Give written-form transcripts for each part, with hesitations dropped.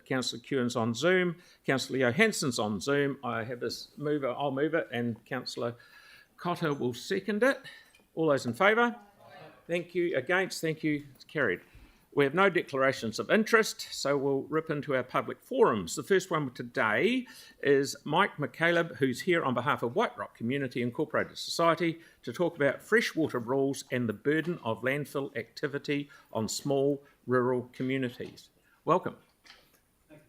that Councillor Kewen's on Zoom, Councillor Johansson's on Zoom. I have this mover, I'll move it, and Councillor Cotter will second it. All those in favour? Thank you. Against? Thank you. It's carried. We have no declarations of interest, so we'll rip into our public forums. The first one today is Mike McCaleb, who's here on behalf of White Rock Community Incorporated Society to talk about freshwater rules and the burden of landfill activity on small rural communities. Welcome. Thank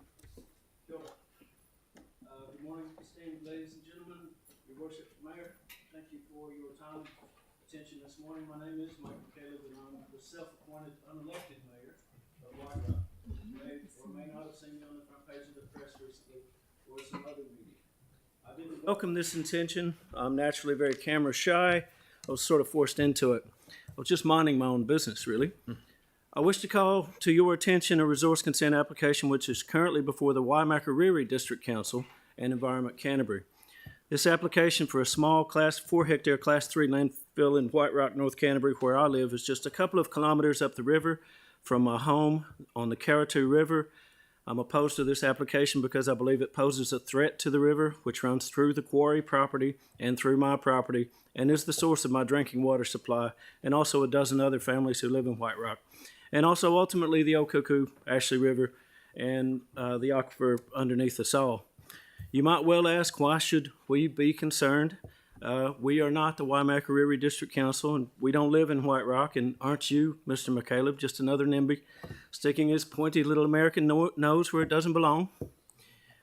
you. Good morning, esteemed ladies and gentlemen, Your Worship, Mayor. Thank you for your time and attention this morning. My name is Mike McCaleb, and I'm the self-appointed unelected mayor of White Rock. You may or may not have seen me on the front page of the press recently or some other media. I didn't welcome this intention. I'm naturally very camera shy. I was sort of forced into it. I was just minding my own business, really. I wish to call to your attention a resource consent application which is currently before the Waimakariri District Council and Environment Canterbury. This application for a small 4-hectare Class 3 landfill in White Rock, North Canterbury, where I live, is just a couple of kilometres up the river from my home on the Karatu River. I'm opposed to this application because I believe it poses a threat to the river, which runs through the quarry property and through my property and is the source of my drinking water supply and also a dozen other families who live in White Rock. And also ultimately the Okuku, Ashley River, and the aquifer underneath us all. You might well ask, why should we be concerned? We are not the Waimakariri District Council, and we don't live in White Rock, and aren't you, Mr. McCaleb, just another NIMBY sticking his pointy little American nose where it doesn't belong?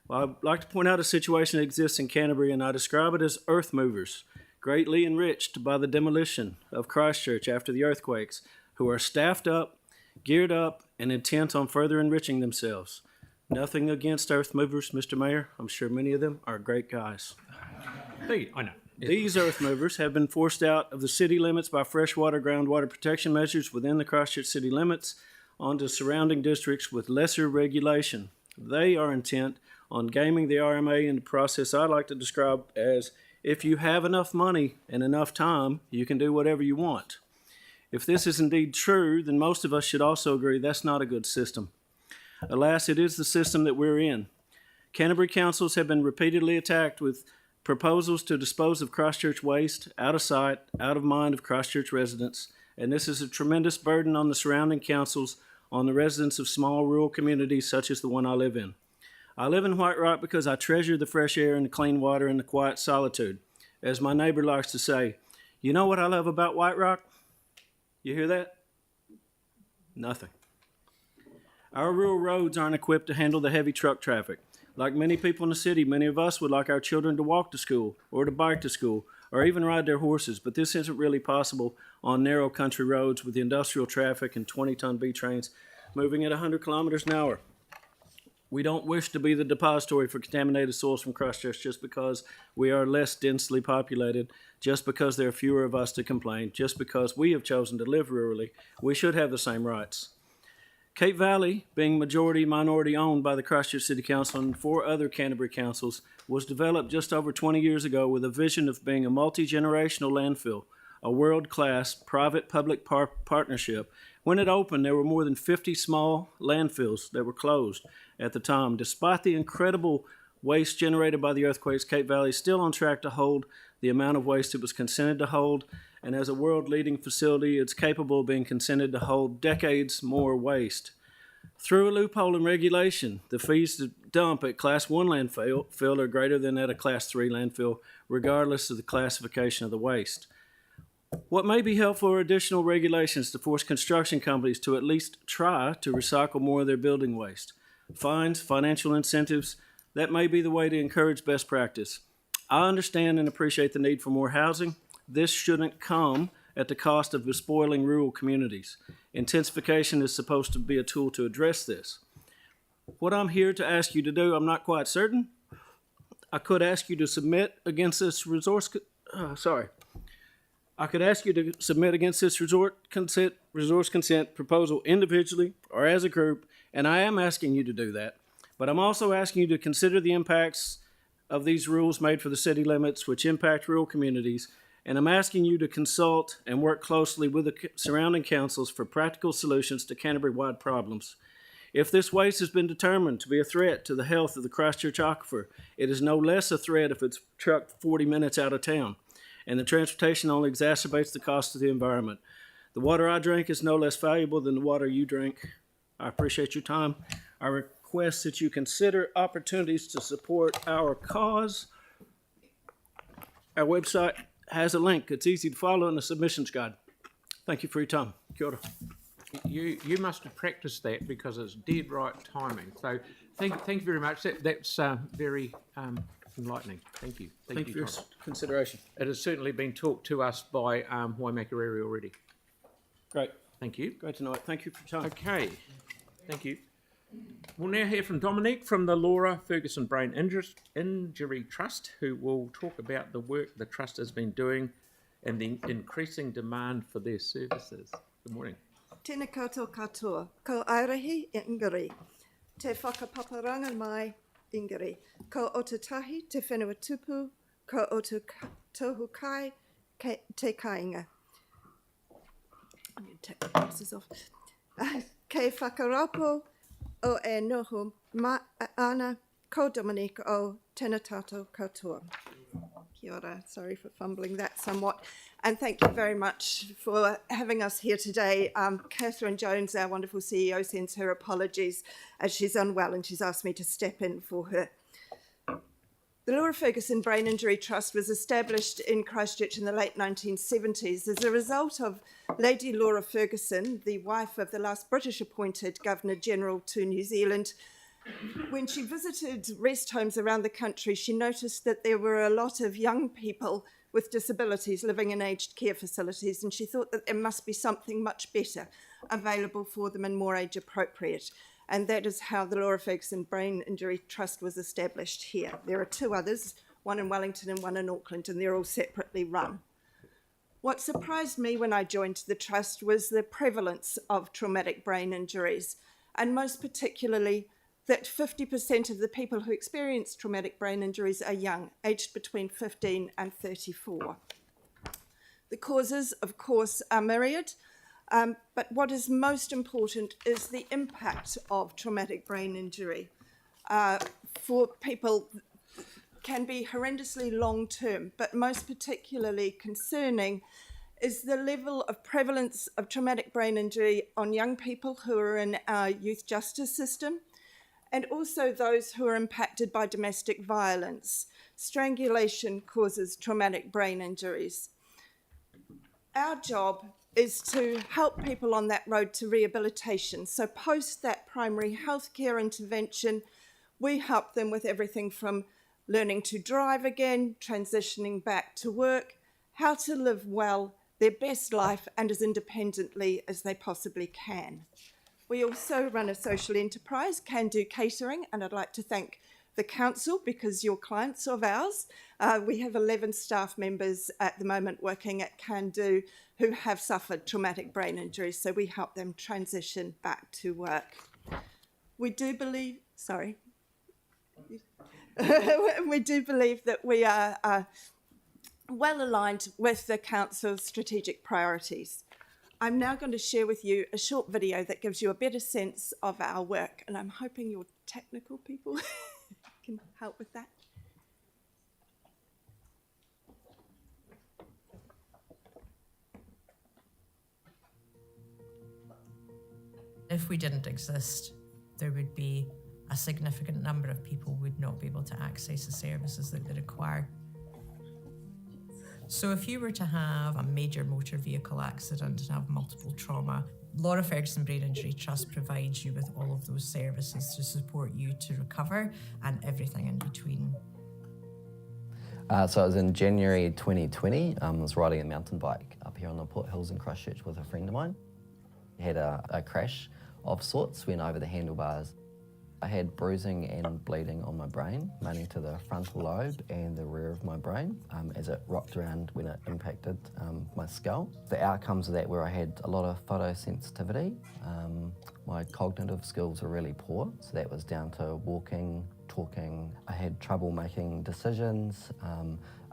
Well, I'd like to point out a situation that exists in Canterbury, and I describe it as earth movers, greatly enriched by the demolition of Christchurch after the earthquakes, who are staffed up, geared up, and intent on further enriching themselves. Nothing against earth movers, Mr. Mayor. I'm sure many of them are great guys. Hey, I know. These earth movers have been forced out of the city limits by freshwater groundwater protection measures within the Christchurch city limits onto surrounding districts with lesser regulation. They are intent on gaming the RMA in the process I like to describe as, if you have enough money and enough time, you can do whatever you want. If this is indeed true, then most of us should also agree that's not a good system. Alas, it is the system that we're in. Canterbury councils have been repeatedly attacked with proposals to dispose of Christchurch waste out of sight, out of mind of Christchurch residents, and this is a tremendous burden on the surrounding councils, on the residents of small rural communities such as the one I live in. I live in White Rock because I treasure the fresh air and the clean water and the quiet solitude. As my neighbor likes to say, you know what I love about White Rock? You hear that? Nothing. Our rural roads aren't equipped to handle the heavy truck traffic. Like many people in the city, many of us would like our children to walk to school or to bike to school or even ride their horses, but this isn't really possible on narrow country roads with industrial traffic and 20-ton B trains moving at 100 kilometers an hour. We don't wish to be the depository for contaminated soils from Christchurch just because we are less densely populated, just because there are fewer of us to complain, just because we have chosen to live rurally. We should have the same rights. Cape Valley, being majority-minority owned by the Christchurch City Council and 4 other Canterbury councils, was developed just over 20 years ago with a vision of being a multi-generational landfill, a world-class private-public partnership. When it opened, there were more than 50 small landfills that were closed at the time. Despite the incredible waste generated by the earthquakes, Cape Valley is still on track to hold the amount of waste it was consented to hold, and as a world-leading facility, it's capable of being consented to hold decades more waste. Through a loophole in regulation, the fees to dump at Class 1 landfill are greater than at a Class 3 landfill, regardless of the classification of the waste. What may be helpful are additional regulations to force construction companies to at least try to recycle more of their building waste. Fines, financial incentives, that may be the way to encourage best practice. I understand and appreciate the need for more housing. This shouldn't come at the cost of despoiling rural communities. Intensification is supposed to be a tool to address this. What I'm here to ask you to do, I'm not quite certain. I could ask you to submit against this resource consent proposal individually or as a group, and I am asking you to do that. But I'm also asking you to consider the impacts of these rules made for the city limits, which impact rural communities, and I'm asking you to consult and work closely with the surrounding councils for practical solutions to Canterbury-wide problems. If this waste has been determined to be a threat to the health of the Christchurch aquifer, it is no less a threat if it's trucked 40 minutes out of town, and the transportation only exacerbates the cost of the environment. The water I drink is no less valuable than the water you drink. I appreciate your time. I request that you consider opportunities to support our cause. Our website has a link. It's easy to follow in the submissions guide. Thank you for your time. Kia ora. You must have practiced that because it's dead right timing. So thank you very much. That's very enlightening. Thank you. Thank you for your Tom. consideration. It has certainly been talked to us by Waimakariri already. Great. Thank you. Great to know it. Thank you for your time. Okay. Thank you. We'll now hear from Dominique from the Laura Ferguson Brain Injury Trust, who will talk about the work the Trust has been doing and the increasing demand for their services. Good morning. Tēnā koutou katoa, ko airahi ingari, te whakapaparanga mai ingari, ko otatahi te whenua tupu, ko otu tohu kai te kāinga. I'm going to take my glasses off. Kei whakarapo o e noho ana, ko Dominique o tēnā tātou katoa. Kia ora, sorry for fumbling that somewhat. And thank you very much for having us here today. Catherine Jones, our wonderful CEO, sends her apologies as she's unwell and she's asked me to step in for her. The Laura Ferguson Brain Injury Trust was established in Christchurch in the late 1970s as a result of Lady Laura Ferguson, the wife of the last British appointed Governor-General to New Zealand. When she visited rest homes around the country, she noticed that there were a lot of young people with disabilities living in aged care facilities, and she thought that there must be something much better available for them and more age appropriate. And that is how the Laura Ferguson Brain Injury Trust was established here. There are two others, one in Wellington and one in Auckland, and they're all separately run. What surprised me when I joined the Trust was the prevalence of traumatic brain injuries, and most particularly that 50% of the people who experience traumatic brain injuries are young, aged between 15 and 34. The causes, of course, are myriad, but what is most important is the impact of traumatic brain injury. For people, can be horrendously long-term, but most particularly concerning is the level of prevalence of traumatic brain injury on young people who are in our youth justice system, and also those who are impacted by domestic violence. Strangulation causes traumatic brain injuries. Our job is to help people on that road to rehabilitation. So post that primary healthcare intervention, we help them with everything from learning to drive again, transitioning back to work, how to live well, their best life, and as independently as they possibly can. We also run a social enterprise, Can Do Catering, and I'd like to thank the council because you're clients of ours. We have 11 staff members at the moment working at Can Do who have suffered traumatic brain injuries, so we help them transition back to work. We do believe, we do believe that we are well aligned with the council's strategic priorities. I'm now going to share with you a short video that gives you a better sense of our work, and I'm hoping your technical people can help with that. If we didn't exist, there would be a significant number of people would not be able to access the services that they require. So if you were to have a major motor vehicle accident and have multiple trauma, Laura Ferguson Brain Injury Trust provides you with all of those services to support you to recover and everything in between. So it was in January 2020. I was riding a mountain bike up here on the Port Hills in Christchurch with a friend of mine. We had a crash of sorts, went over the handlebars. I had bruising and bleeding on my brain, mainly to the frontal lobe and the rear of my brain as it rocked around when it impacted my skull. The outcomes of that were I had a lot of photosensitivity. My cognitive skills were really poor, so that was down to walking, talking. I had trouble making decisions,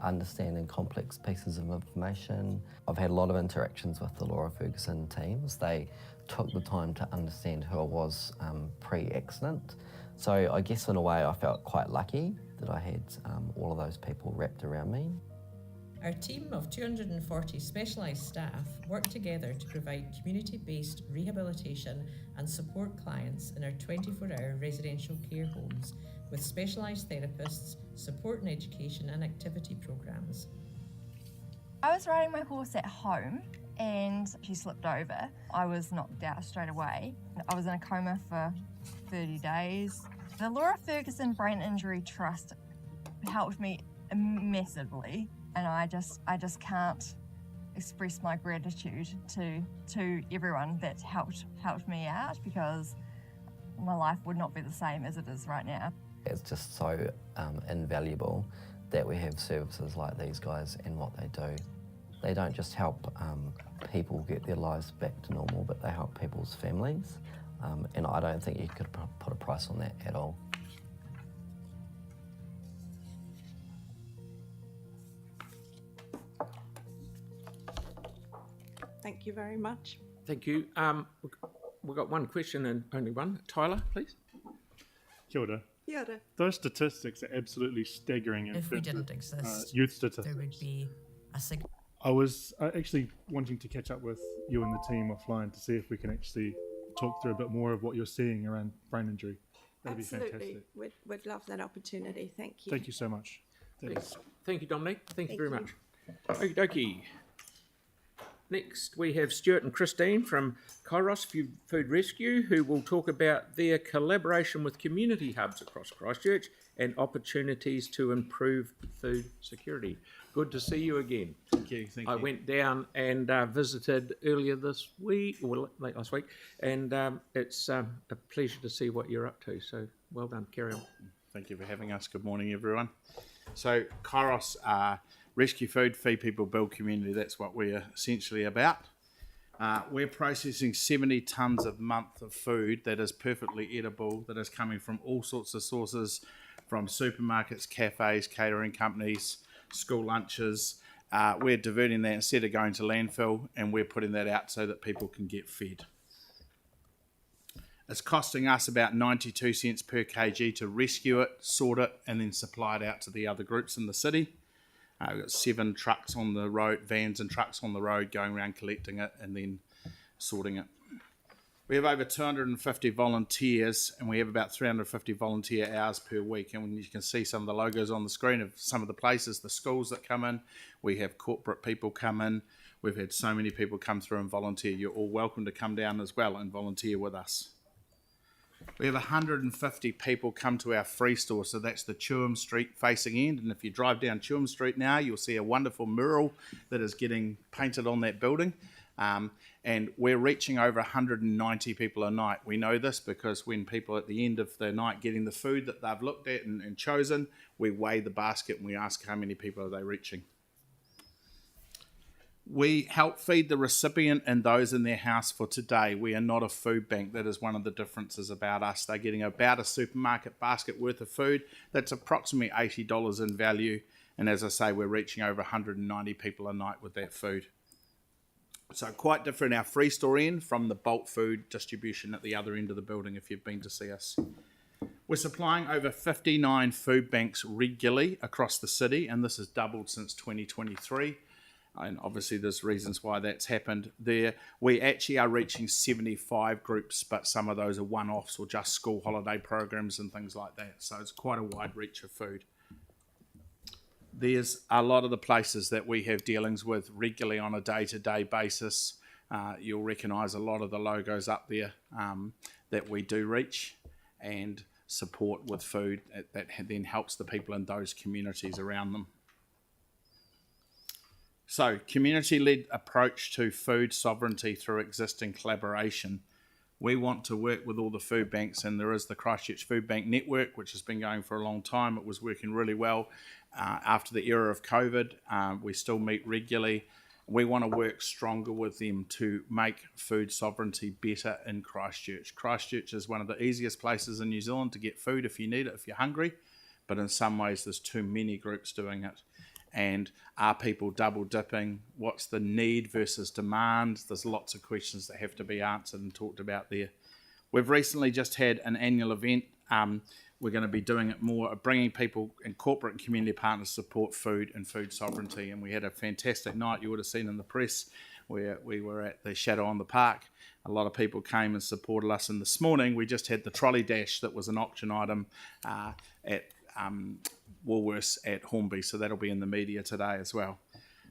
understanding complex pieces of information. I've had a lot of interactions with the Laura Ferguson teams. They took the time to understand who I was pre-accident. So I guess in a way I felt quite lucky that I had all of those people wrapped around me. Our team of 240 specialised staff work together to provide community-based rehabilitation and support clients in our 24-hour residential care homes with specialised therapists, support and education and activity programmes. I was riding my horse at home and she slipped over. I was knocked out straight away. I was in a coma for 30 days. The Laura Ferguson Brain Injury Trust helped me massively, and I just can't express my gratitude to everyone that helped me out, because my life would not be the same as it is right now. It's just so invaluable that we have services like these guys and what they do. They don't just help people get their lives back to normal, but they help people's families. And I don't think you could put a price on that at all. Thank you very much. Thank you. We've got one question and only one. Tyler, please. Kia ora. Kia ora. Those statistics are absolutely staggering. In If we terms didn't of, exist, youth statistics. there would be a significant. I was actually wanting to catch up with you and the team offline to see if we can actually talk through a bit more of what you're seeing around brain injury. That'd be Absolutely. fantastic. We'd love that opportunity. Thank you. Thank you so much. That is- Thank you, Dominique. Thank you Thank very you. much. Okie dokie. Next, we have Stuart and Christine from Kairos Food Rescue, who will talk about their collaboration with community hubs across Christchurch and opportunities to improve food security. Good to see you again. Thank you. Thank I you. went down and visited earlier this week, or late last week, and it's a pleasure to see what you're up to. So well done. Carry on. Thank you for having us. Good morning, everyone. So, Kairos Rescue Food, Feed People, Build Community. That's what we're essentially about. We're processing 70 tonnes a month of food that is perfectly edible, that is coming from all sorts of sources, from supermarkets, cafes, catering companies, school lunches. We're diverting that instead of going to landfill, and we're putting that out so that people can get fed. It's costing us about 92 cents per kg to rescue it, sort it, and then supply it out to the other groups in the city. We've got 7 trucks on the road, vans and trucks on the road going around collecting it and then sorting it. We have over 250 volunteers, and we have about 350 volunteer hours per week. And when you can see some of the logos on the screen of some of the places, the schools that come in, we have corporate people come in. We've had so many people come through and volunteer. You're all welcome to come down as well and volunteer with us. We have 150 people come to our free store, so that's the Chewham Street facing end. And if you drive down Chewham Street now, you'll see a wonderful mural that is getting painted on that building. And we're reaching over 190 people a night. We know this because when people at the end of the night getting the food that they've looked at and chosen, we weigh the basket and we ask how many people are they reaching. We help feed the recipient and those in their house for today. We are not a food bank. That is one of the differences about us. They're getting about a supermarket basket worth of food. That's approximately $80 in value. And as I say, we're reaching over 190 people a night with that food. So quite different our free store end from the bulk food distribution at the other end of the building if you've been to see us. We're supplying over 59 food banks regularly across the city, and this has doubled since 2023. And obviously there's reasons why that's happened there. We actually are reaching 75 groups, but some of those are one-offs or just school holiday programs and things like that. So it's quite a wide reach of food. There's a lot of the places that we have dealings with regularly on a day-to-day basis. You'll recognise a lot of the logos up there that we do reach and support with food that then helps the people in those communities around them. So, community-led approach to food sovereignty through existing collaboration. We want to work with all the food banks, and there is the Christchurch Food Bank Network, which has been going for a long time. It was working really well after the era of COVID. We still meet regularly. We want to work stronger with them to make food sovereignty better in Christchurch. Christchurch is one of the easiest places in New Zealand to get food if you need it, if you're hungry, but in some ways there's too many groups doing it. and are people double dipping? What's the need versus demand? There's lots of questions that have to be answered and talked about there. We've recently just had an annual event. We're going to be doing it more, bringing people and corporate and community partners to support food and food sovereignty. And we had a fantastic night. You would have seen in the press where we were at the Shadow on the Park. A lot of people came and supported us. And this morning we just had the trolley dash that was an auction item at Woolworths at Hornby. So that'll be in the media today as well.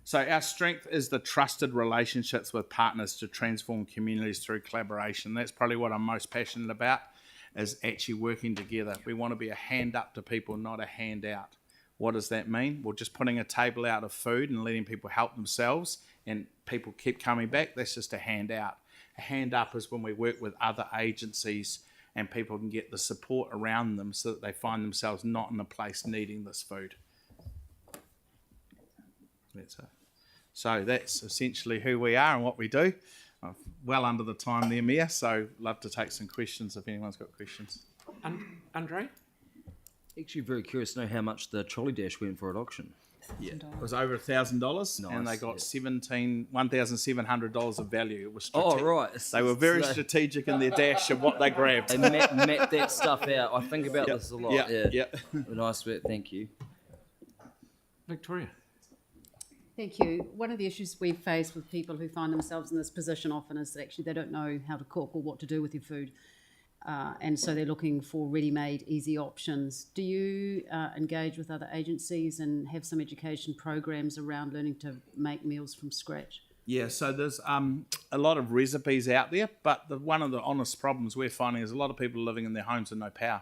So our strength is the trusted relationships with partners to transform communities through collaboration. That's probably what I'm most passionate about, is actually working together. We want to be a hand up to people, not a hand out. What does that mean? Well, just putting a table out of food and letting people help themselves and people keep coming back, that's just a hand out. A hand up is when we work with other agencies and people can get the support around them so that they find themselves not in a place needing this food. That's it. So that's essentially who we are and what we do. I'm well under the time there, Mia, so love to take some questions if anyone's got questions. Andre? Actually, very curious to know how much the trolley dash went for at auction. Yeah, it was over $1,000, and they got $1,700 of value. It was right. They were very strategic in their dash of what they grabbed. They mapped that stuff out. I think about this a lot. Yeah. Nice work. Thank you. Victoria? Thank you. One of the issues we face with people who find themselves in this position often is that actually they don't know how to cook or what to do with your food. And so they're looking for ready-made, easy options. Do you engage with other agencies and have some education programs around learning to make meals from scratch? Yeah, so there's a lot of recipes out there, but one of the honest problems we're finding is a lot of people living in their homes with no power.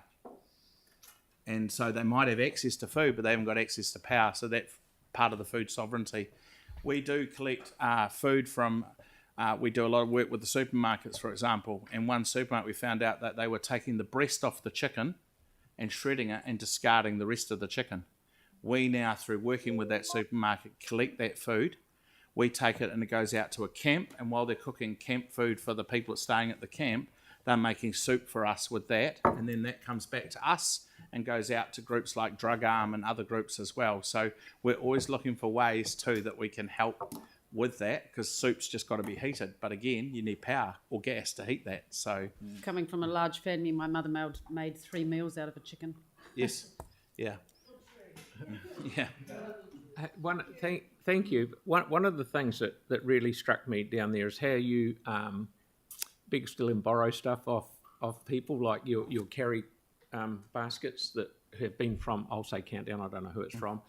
And so they might have access to food, but they haven't got access to power. So that's part of the food sovereignty. We do collect food from... we do a lot of work with the supermarkets, for example. In one supermarket, we found out that they were taking the breast off the chicken and shredding it and discarding the rest of the chicken. We now, through working with that supermarket, collect that food. We take it and it goes out to a camp. And while they're cooking camp food for the people staying at the camp, they're making soup for us with that. And then that comes back to us and goes out to groups like Drug Arm and other groups as well. So we're always looking for ways, too, that we can help with that, because soup's just got to be heated, but again you need power or gas to heat that. So coming from a large family, my mother made 3 meals out of a chicken. Yes. Yeah. Thank you. One of the things that really struck me down there is how you beg, steal and borrow stuff off people. Like you'll carry baskets that have been from, I'll say Countdown, I don't know who it's from,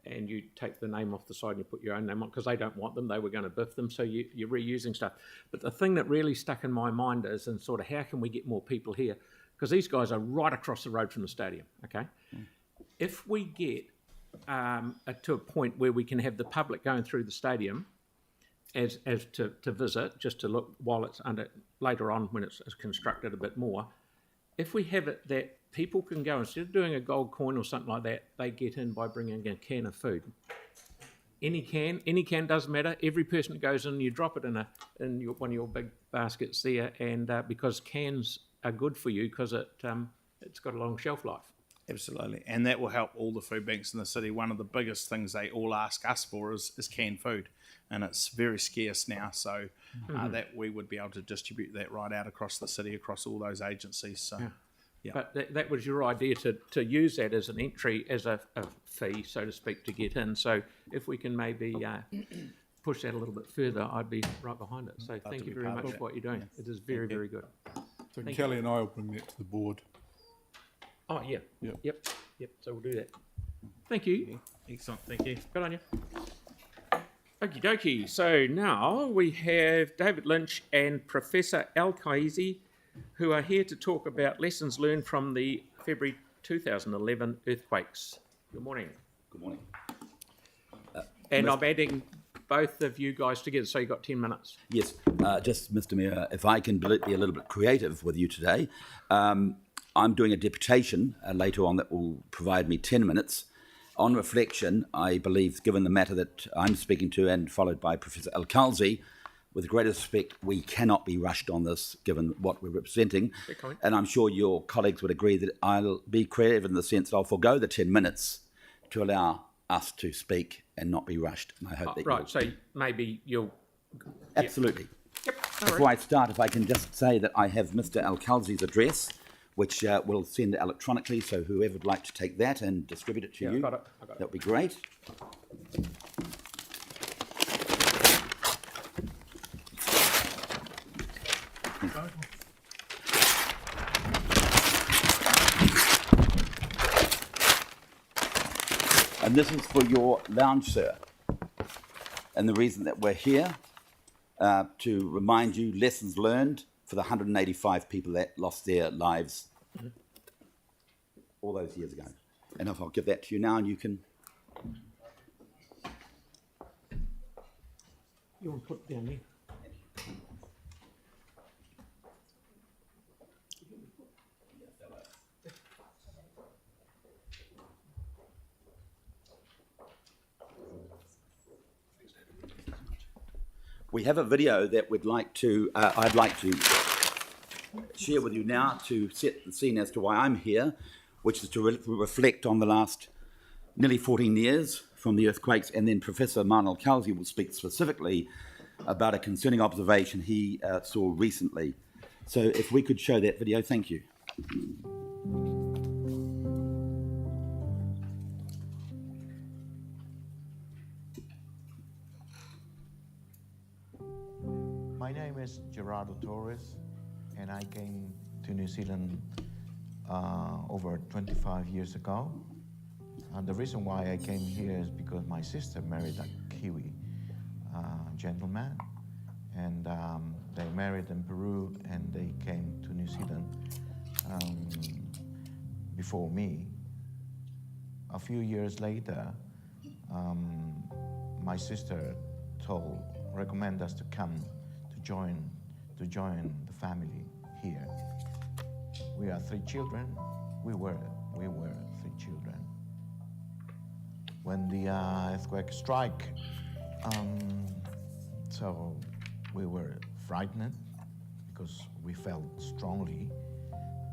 and you take the name off the side and you put your own name on because they don't want them, they were going to biff them, so you're reusing stuff. But the thing that really stuck in my mind is, and sort of how can we get more people here, because these guys are right across the road from the stadium, okay? If we get to a point where we can have the public going through the stadium as to visit, just to look while it's under, later on when it's constructed a bit more, if we have it that people can go, instead of doing a gold coin or something like that, they get in by bringing a can of food. Any can doesn't matter. Every person that goes in, you drop it in one of your big baskets there, and because cans are good for you because it's got a long shelf life. Absolutely, and that will help all the food banks in the city. One of the biggest things they all ask us for is canned food, and it's very scarce now, so that we would be able to distribute that right out across the city, across all those agencies. So. Yeah. But that was your idea to use that as an entry, as a fee, so to speak, to get in. So if we can maybe push that a little bit further, I'd be right behind it. So thank you very much for what you're doing. Yeah. It is very, very good. So Kelly and I will bring that to the board. Oh, yeah. Yep. So we'll do that. Thank you. Excellent. Thank you. Good on you. Okie dokie. So now we have David Lynch and Professor Al Kaizi, who are here to talk about lessons learned from the February 2011 earthquakes. Good morning. Good morning. And I'm adding both of you guys together, so you've got 10 minutes. Yes, just Mr. Mayor, if I can be a little bit creative with you today, I'm doing a deputation later on that will provide me 10 minutes. On reflection, I believe, given the matter that I'm speaking to and followed by Professor Al Kaizi, with great respect, we cannot be rushed on this, given what we're representing. And I'm sure your colleagues would agree that I'll be creative in the sense that I'll forego the 10 minutes to allow us to speak and not be rushed. And I hope that Right, you'll... so maybe you'll... Absolutely. Yep, no Before I start, if I can just say that I have Mr. Al-Khalzi's address, which we'll send electronically, so whoever would like to take that and distribute it to you, I got it. that would be great. And this is for your lounge, sir. And the reason that we're here, to remind you lessons learned for the 185 people that lost their lives all those years ago. And if I'll give that to you now, and you can... You want to put it down there? We have a video that we'd like to, I'd like to share with you now to set the scene as to why I'm here, which is to reflect on the last nearly 14 years from the earthquakes, and then Professor Manuel Khalzi will speak specifically about a concerning observation he saw recently. So if we could show that video, thank you. My name is Gerardo Torres, and I came to New Zealand over 25 years ago. And the reason why I came here is because my sister married a Kiwi gentleman, and they married in Peru, and they came to New Zealand before me. A few years later, my sister recommended us to come to join the family here. We are 3 children. We were 3 children. When the earthquake struck, so we were frightened because we felt strongly,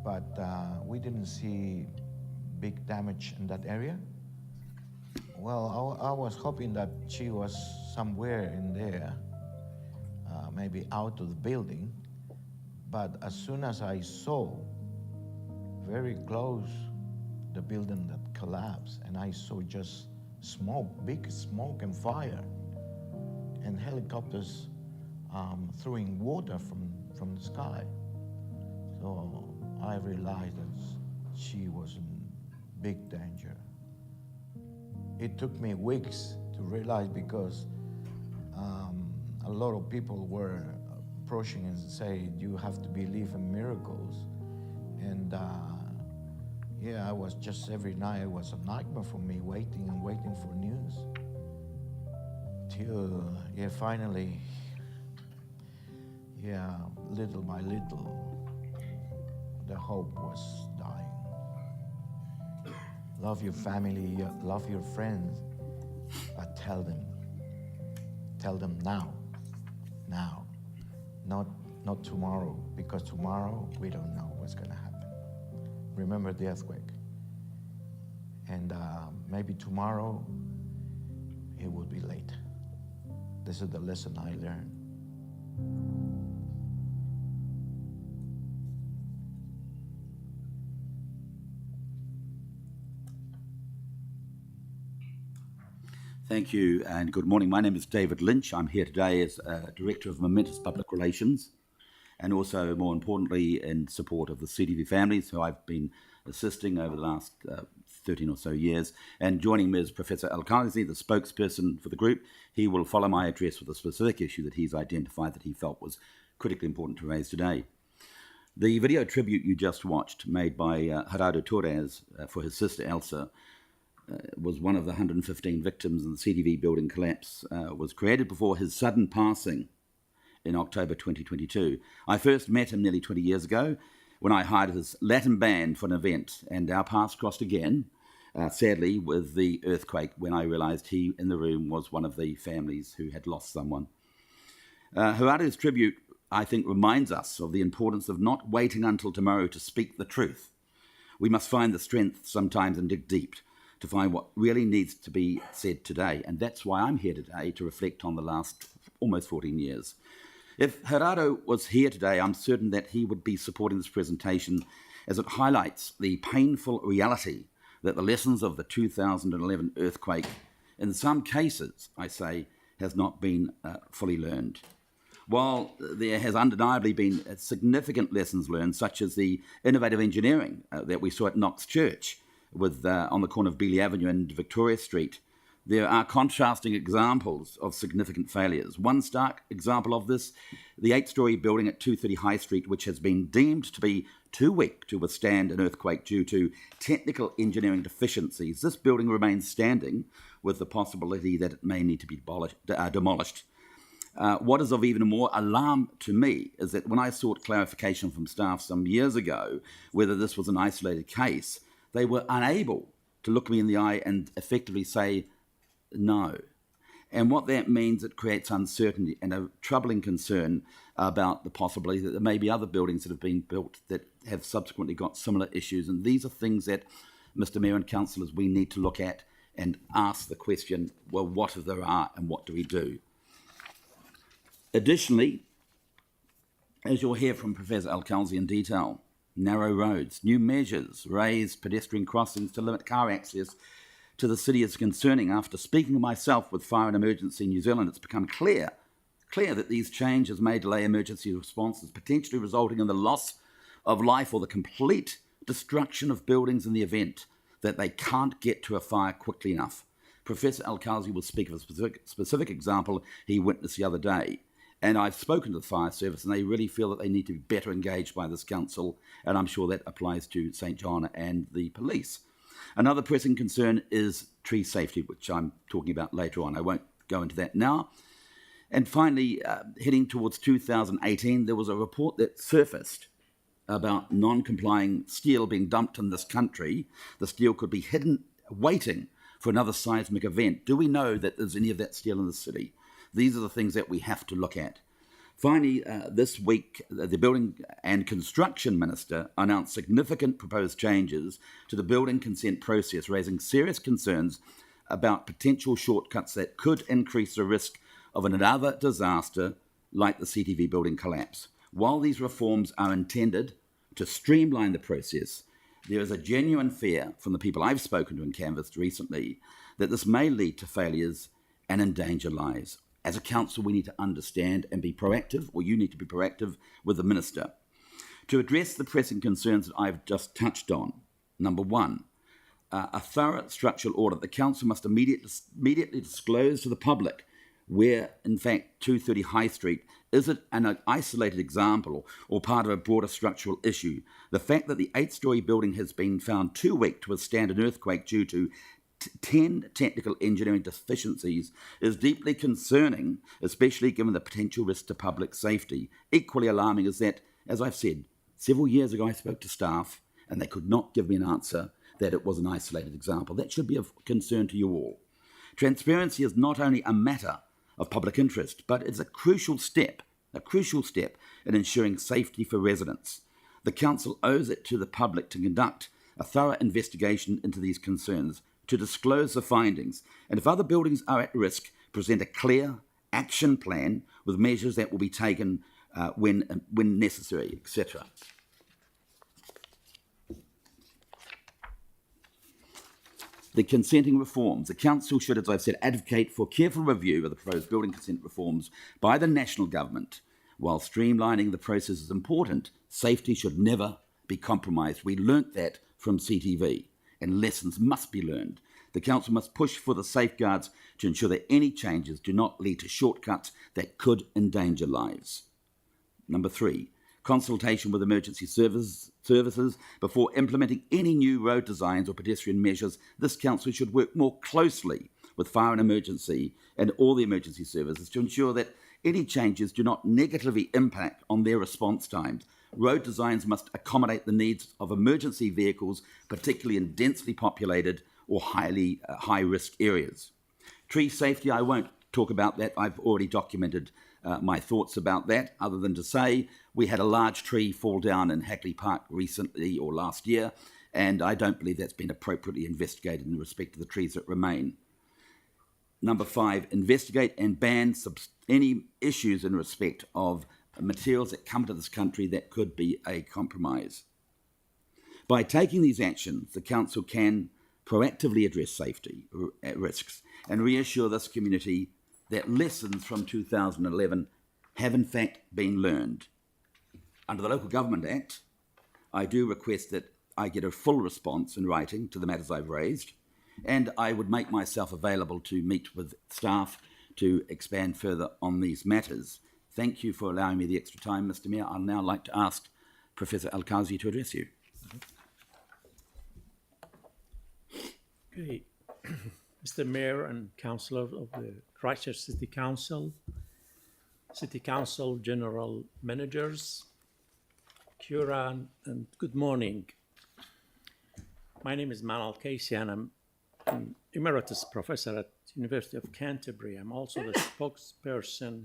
but we didn't see big damage in that area. Well, I was hoping that she was somewhere in there, maybe out of the building, but as soon as I saw very close the building that collapsed, and I saw just smoke, big smoke and fire, and helicopters throwing water from the sky. So I realized that she was in big danger. It took me weeks to realize, because a lot of people were approaching and saying, you have to believe in miracles. And yeah, I was just, every night it was a nightmare for me, waiting and waiting for news. Till, yeah, finally, yeah, little by little, the hope was dying. Love your family, love your friends, but tell them now, not tomorrow, because tomorrow we don't know what's gonna happen. Remember the earthquake, and maybe tomorrow it will be late. This is the lesson I learned. Thank you, and good morning. My name is David Lynch. I'm here today as Director of Momentous Public Relations, and also, more importantly, in support of the CTV families, who I've been assisting over the last 13 or so years. And joining me is Professor Al-Khalzi, the spokesperson for the group. He will follow my address with a specific issue that he's identified that he felt was critically important to raise today. The video tribute you just watched, made by Gerardo Torres for his sister Elsa, was one of the 115 victims in the CTV building collapse, was created before his sudden passing in October 2022. I first met him nearly 20 years ago when I hired his Latin band for an event, and our paths crossed again, sadly, with the earthquake, when I realized he in the room was one of the families who had lost someone. Gerardo's tribute, I think, reminds us of the importance of not waiting until tomorrow to speak the truth. We must find the strength sometimes and dig deep to find what really needs to be said today. And that's why I'm here today, to reflect on the last almost 14 years. If Gerardo was here today, I'm certain that he would be supporting this presentation as it highlights the painful reality that the lessons of the 2011 earthquake, in some cases, I say, has not been fully learned. While there has undeniably been significant lessons learned, such as the innovative engineering that we saw at Knox Church with on the corner of Beeley Avenue and Victoria Street, there are contrasting examples of significant failures. One stark example of this, the 8-storey building at 230 High Street, which has been deemed to be too weak to withstand an earthquake due to technical engineering deficiencies. This building remains standing with the possibility that it may need to be demolished. What is of even more alarm to me is that when I sought clarification from staff some years ago whether this was an isolated case, they were unable to look me in the eye and effectively say no. And what that means, it creates uncertainty and a troubling concern about the possibility that there may be other buildings that have been built that have subsequently got similar issues. And these are things that, Mr. Mayor and councillors, we need to look at and ask the question, well, what if there are and what do we do? Additionally, as you'll hear from Professor Alcalzi in detail, narrow roads, new measures, raised pedestrian crossings to limit car access to the city is concerning. After speaking myself with Fire and Emergency New Zealand, it's become clear that these changes may delay emergency responses, potentially resulting in the loss of life or the complete destruction of buildings in the event that they can't get to a fire quickly enough. Professor Alcalzi will speak of a specific example he witnessed the other day. And I've spoken to the fire service, and they really feel that they need to be better engaged by this council, and I'm sure that applies to St. John and the police. Another pressing concern is tree safety, which I'm talking about later on. I won't go into that now. And finally, heading towards 2018, there was a report that surfaced about non-complying steel being dumped in this country. The steel could be hidden, waiting for another seismic event. Do we know that there's any of that steel in the city? These are the things that we have to look at. Finally, this week, the Building and Construction Minister announced significant proposed changes to the building consent process, raising serious concerns about potential shortcuts that could increase the risk of another disaster like the CTV building collapse. While these reforms are intended to streamline the process, there is a genuine fear from the people I've spoken to and canvassed recently that this may lead to failures and endanger lives. As a council, we need to understand and be proactive, or you need to be proactive with the minister. To address the pressing concerns that I've just touched on, number one, a thorough structural audit. The council must immediately disclose to the public where, in fact, 230 High Street, is it an isolated example or part of a broader structural issue? The fact that the 8-storey building has been found too weak to withstand an earthquake due to 10 technical engineering deficiencies is deeply concerning, especially given the potential risk to public safety. Equally alarming is that, as I've said, several years ago I spoke to staff and they could not give me an answer that it was an isolated example. That should be of concern to you all. Transparency is not only a matter of public interest, but it's a crucial step in ensuring safety for residents. The council owes it to the public to conduct a thorough investigation into these concerns, to disclose the findings, and if other buildings are at risk, present a clear action plan with measures that will be taken when necessary, etc. The consenting reforms. The council should, as I've said, advocate for careful review of the proposed building consent reforms by the national government. While streamlining the process is important, safety should never be compromised. We learnt that from CTV, and lessons must be learned. The council must push for the safeguards to ensure that any changes do not lead to shortcuts that could endanger lives. Number 3, consultation with emergency services before implementing any new road designs or pedestrian measures. This council should work more closely with fire and emergency and all the emergency services to ensure that any changes do not negatively impact on their response times. Road designs must accommodate the needs of emergency vehicles, particularly in densely populated or high-risk areas. Tree safety, I won't talk about that. I've already documented my thoughts about that, other than to say we had a large tree fall down in Hackley Park recently or last year, and I don't believe that's been appropriately investigated in respect to the trees that remain. Number 5, investigate and ban any issues in respect of materials that come to this country that could be a compromise. By taking these actions, the Council can proactively address safety risks and reassure this community that lessons from 2011 have in fact been learned. Under the Local Government Act, I do request that I get a full response in writing to the matters I've raised, and I would make myself available to meet with staff to expand further on these matters. Thank you for allowing me the extra time, Mr. Mayor. I'd now like to ask Professor Al-Kazi to address you. Okay. Mr. Mayor and Councillor of the Christchurch City Council General Managers, Kieran, and good morning. My name is Manal Casey, and I'm an Emeritus Professor at University of Canterbury. I'm also the spokesperson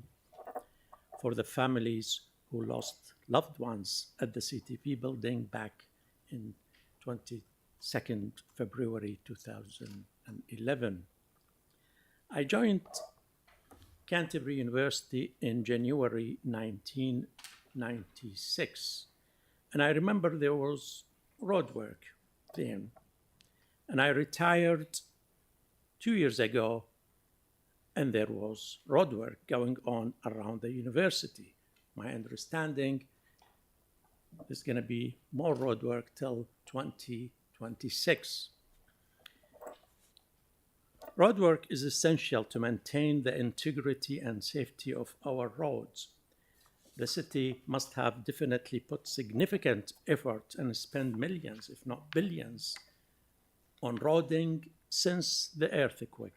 for the families who lost loved ones at the CTP building back in 22nd February 2011. I joined Canterbury University in January 1996, and I remember there was roadwork then. And I retired 2 years ago, and there was roadwork going on around the university. My understanding, there's going to be more roadwork till 2026. Roadwork is essential to maintain the integrity and safety of our roads. The city must have definitely put significant effort and spend millions, if not billions, on roading since the earthquake.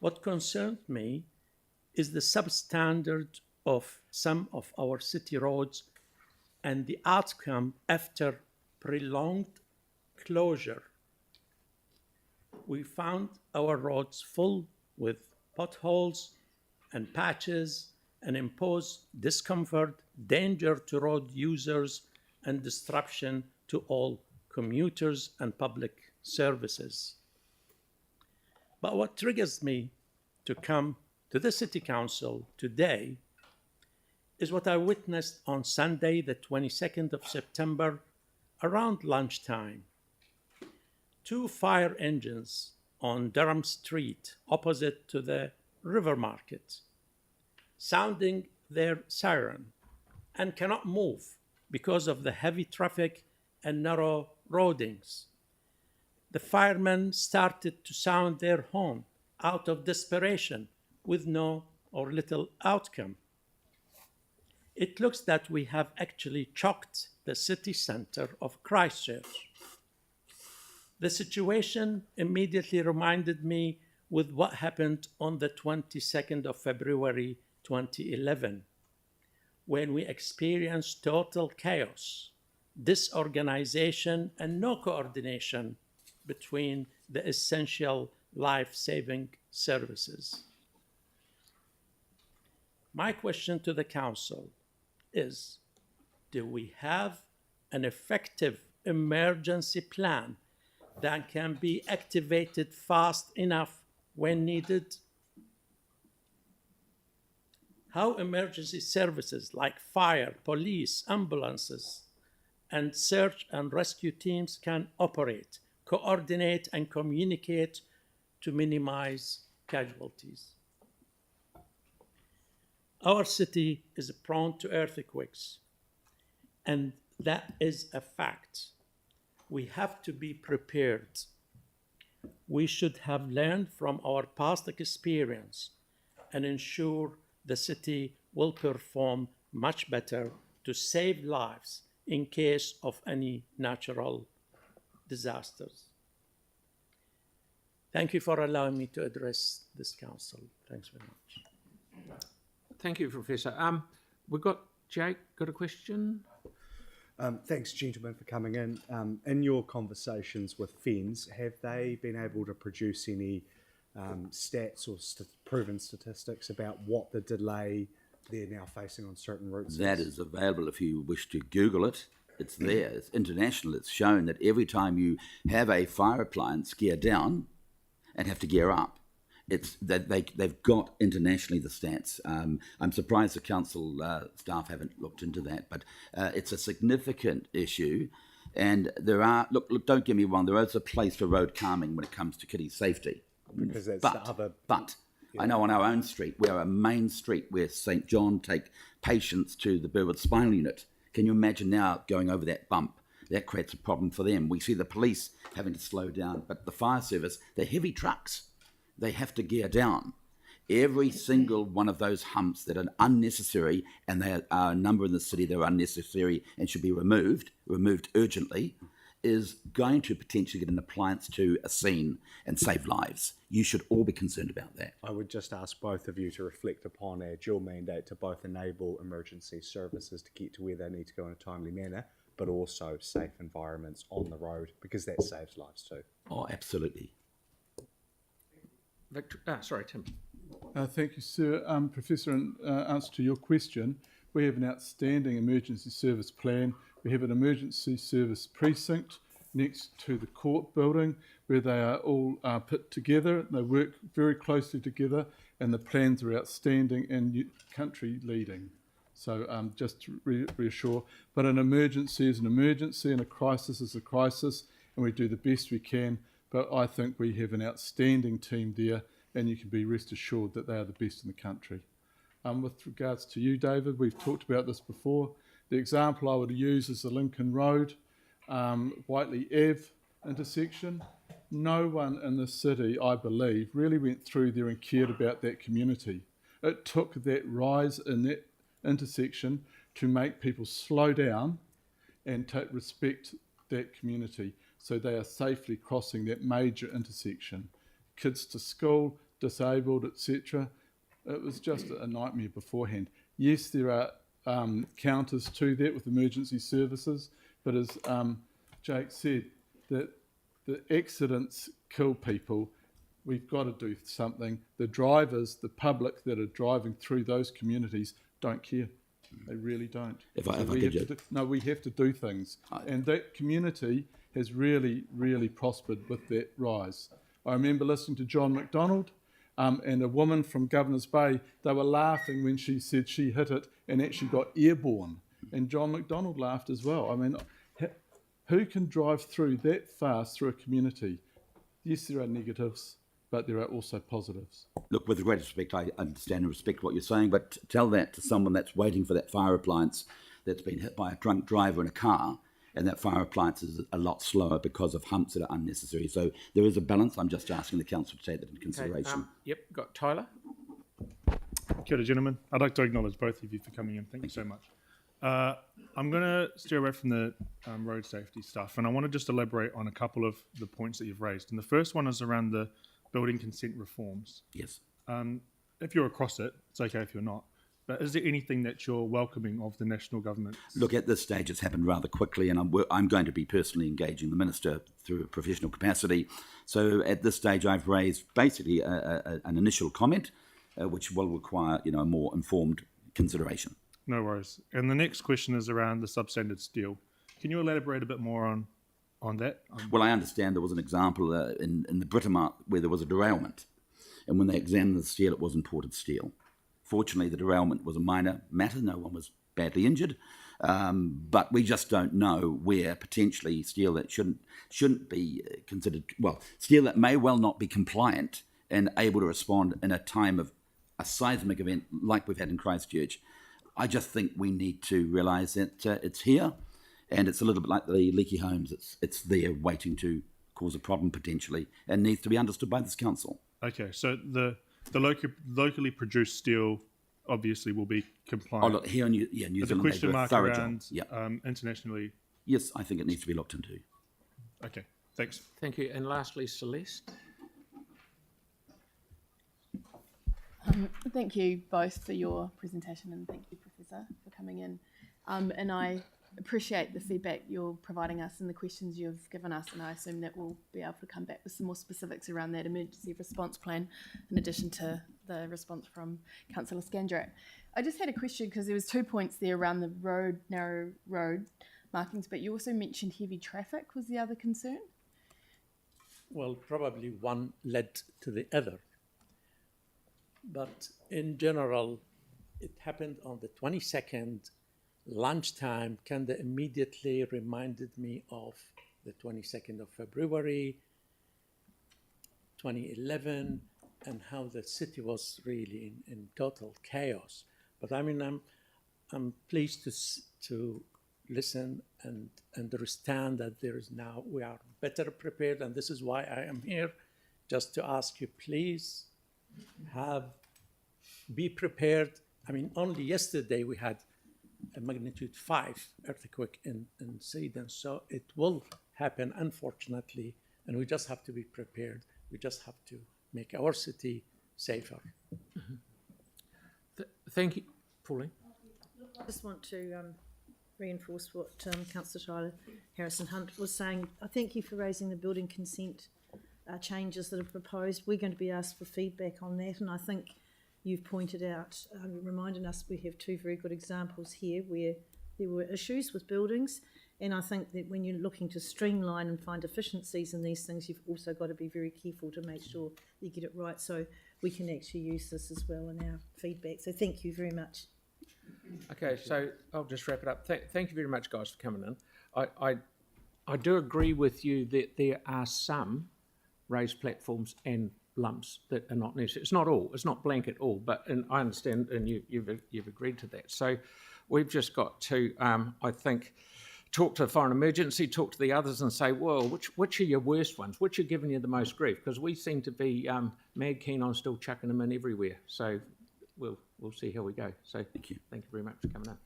What concerned me is the substandard of some of our city roads and the outcome after prolonged closure. We found our roads full with potholes and patches and impose discomfort, danger to road users, and disruption to all commuters and public services. But what triggers me to come to the City Council today is what I witnessed on Sunday, the 22nd of September, around lunchtime. 2 fire engines on Durham Street, opposite to the River Market, sounding their siren and cannot move because of the heavy traffic and narrow roadings. The firemen started to sound their horn out of desperation with no or little outcome. It looks that we have actually choked the city center of Christchurch. The situation immediately reminded me with what happened on the 22nd of February 2011, when we experienced total chaos, disorganization, and no coordination between the essential life-saving services. My question to the Council is, do we have an effective emergency plan that can be activated fast enough when needed? How emergency services like fire, police, ambulances, and search and rescue teams can operate, coordinate, and communicate to minimize casualties. Our city is prone to earthquakes, and that is a fact. We have to be prepared. We should have learned from our past experience and ensure the city will perform much better to save lives in case of any natural disasters. Thank you for allowing me to address this council. Thanks very much. Thank you, Professor. We've got Jake, got a question? Thanks, gentlemen, for coming in. In your conversations with FENZ, have they been able to produce any stats or proven statistics about what the delay they're now facing on certain routes That is available if you wish to Google it. It's there. It's international. It's shown that every time you have a fire appliance gear down and have to gear up, it's that they've got internationally the stats. I'm surprised the council staff haven't looked into that, but it's a significant issue. And there are, look, don't get me wrong, there is a place for road calming when it comes to kiddie safety. Because that's the other. But I know on our own street, we're a main street where St. John take patients to the Burwood Spinal Unit. Can you imagine now going over that bump? That creates a problem for them. We see the police having to slow down, but the fire service, they're heavy trucks. They have to gear down. Every single one of those humps that are unnecessary, and there are a number in the city that are unnecessary and should be removed urgently, is going to potentially get an appliance to a scene and save lives. You should all be concerned about that. I would just ask both of you to reflect upon our dual mandate to both enable emergency services to get to where they need to go in a timely manner, but also safe environments on the road, because that saves lives too. Oh, absolutely. Sorry, Tim. Thank you, sir. Professor, in answer to your question, we have an outstanding emergency service plan. We have an emergency service precinct next to the court building where they are all put together. They work very closely together, and the plans are outstanding and country leading. So just to reassure, but an emergency is an emergency and a crisis is a crisis, and we do the best we can. But I think we have an outstanding team there, and you can be rest assured that they are the best in the country. With regards to you, David, we've talked about this before. The example I would use is the Lincoln Road, Whiteley Ave intersection. No one in the city, I believe, really went through there and cared about that community. It took that rise in that intersection to make people slow down and respect that community, so they are safely crossing that major intersection. Kids to school, disabled, etc. It was just a nightmare beforehand. Yes, there are counters to that with emergency services, but as Jake said, that the accidents kill people. We've got to do something. The drivers, the public that are driving through those communities don't care. They really don't. We have to do things. And that community has really, really prospered with that rise. I remember listening to John McDonald and a woman from Governor's Bay. They were laughing when she said she hit it and actually got airborne. And John McDonald laughed as well. I mean, who can drive through that fast through a community? Yes, there are negatives, but there are also positives. Look, with great respect, I understand and respect what you're saying, but tell that to someone that's waiting for that fire appliance that's been hit by a drunk driver in a car, and that fire appliance is a lot slower because of humps that are unnecessary. So there is a balance. I'm just asking the council to take that into consideration. Yep, got Tyler. Kia ora, gentlemen. I'd like to acknowledge both of you for coming in. Thank you so much. I'm going to steer away from the road safety stuff, and I want to just elaborate on a couple of the points that you've raised. And the first one is around the building consent reforms. Yes. If you're across it, it's okay if you're not. But is there anything that you're welcoming of the national government? Look, at this stage, it's happened rather quickly, and I'm going to be personally engaging the Minister through a professional capacity. So at this stage, I've raised basically an initial comment, which will require a more informed consideration. No worries. And the next question is around the substandard steel. Can you elaborate a bit more on that? Well, I understand there was an example in the Britomart where there was a derailment, and when they examined the steel, it was imported steel. Fortunately, the derailment was a minor matter. No one was badly injured, but we just don't know where potentially steel that shouldn't be considered, steel that may well not be compliant and able to respond in a time of a seismic event like we've had in Christchurch. I just think we need to realise that it's here, and it's a little bit like the leaky homes. It's there waiting to cause a problem potentially, and needs to be understood by this council. Okay, so the locally produced steel obviously will be compliant. Oh, look, here in New Zealand, the question mark around job. Internationally. Yes, I think it needs to be looked into. Okay, thanks. Thank you. And lastly, Celeste. Thank you both for your presentation, and thank you, Professor, for coming in. And I appreciate the feedback you're providing us and the questions you've given us, and I assume that we'll be able to come back with some more specifics around that emergency response plan, in addition to the response from Councillor Scandrett. I just had a question because there was 2 points there around the narrow road markings, but you also mentioned heavy traffic was the other concern. Well, probably one led to the other. But in general, it happened on the 22nd, lunchtime, kind of immediately reminded me of the 22nd of February, 2011, and how the city was really in total chaos. But I mean, I'm pleased to listen and understand that we are better prepared, and this is why I am here, just to ask you, please be prepared. I mean, only yesterday we had a magnitude 5 earthquake in Sweden, so it will happen, unfortunately, and we just have to be prepared. We just have to make our city safer. Thank you, Pauline. I just want to reinforce what Councillor Tyler Harrison-Hunt was saying. I thank you for raising the building consent changes that are proposed. We're going to be asked for feedback on that, and I think you've pointed out, reminding us we have two very good examples here where there were issues with buildings, and I think that when you're looking to streamline and find efficiencies in these things, you've also got to be very careful to make sure you get it right, so we can actually use this as well in our feedback. So thank you very much. Okay, so I'll just wrap it up. Thank you very much, guys, for coming in. I do agree with you that there are some raised platforms and lumps that are not necessary. It's not all. It's not blanket all. But I understand, and you've agreed to that. So we've just got to, I think, talk to the foreign emergency, talk to the others, and say, well, which are your worst ones? Which are giving you the most grief? Because we seem to be mad keen on still chucking them in everywhere. So we'll see how we go. So thank you very much for coming in.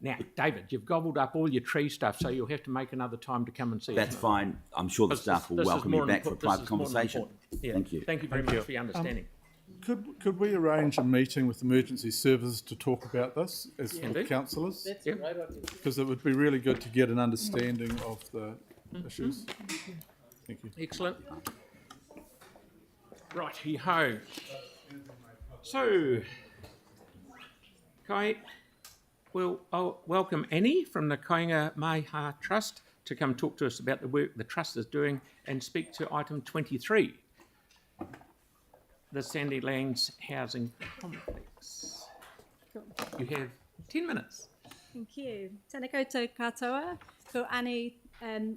Now, David, you've gobbled up all your tree stuff, so you'll have to make another time to come and see us. That's fine. I'm sure the staff will welcome you back for a private conversation. Yeah. Thank you. Thank you very much for your understanding. Could we arrange a meeting with emergency services to talk about this as councillors? That's a great idea. Because it would be really good to get an understanding of the issues. Thank you. Excellent. Righty-ho. So, I'll welcome Annie from the Koinga Maiha Trust to come talk to us about the work the Trust is doing and speak to item 23, the Sandylands Housing Complex. You have 10 minutes. Thank you. Tēnā koutou katoa, ko Annie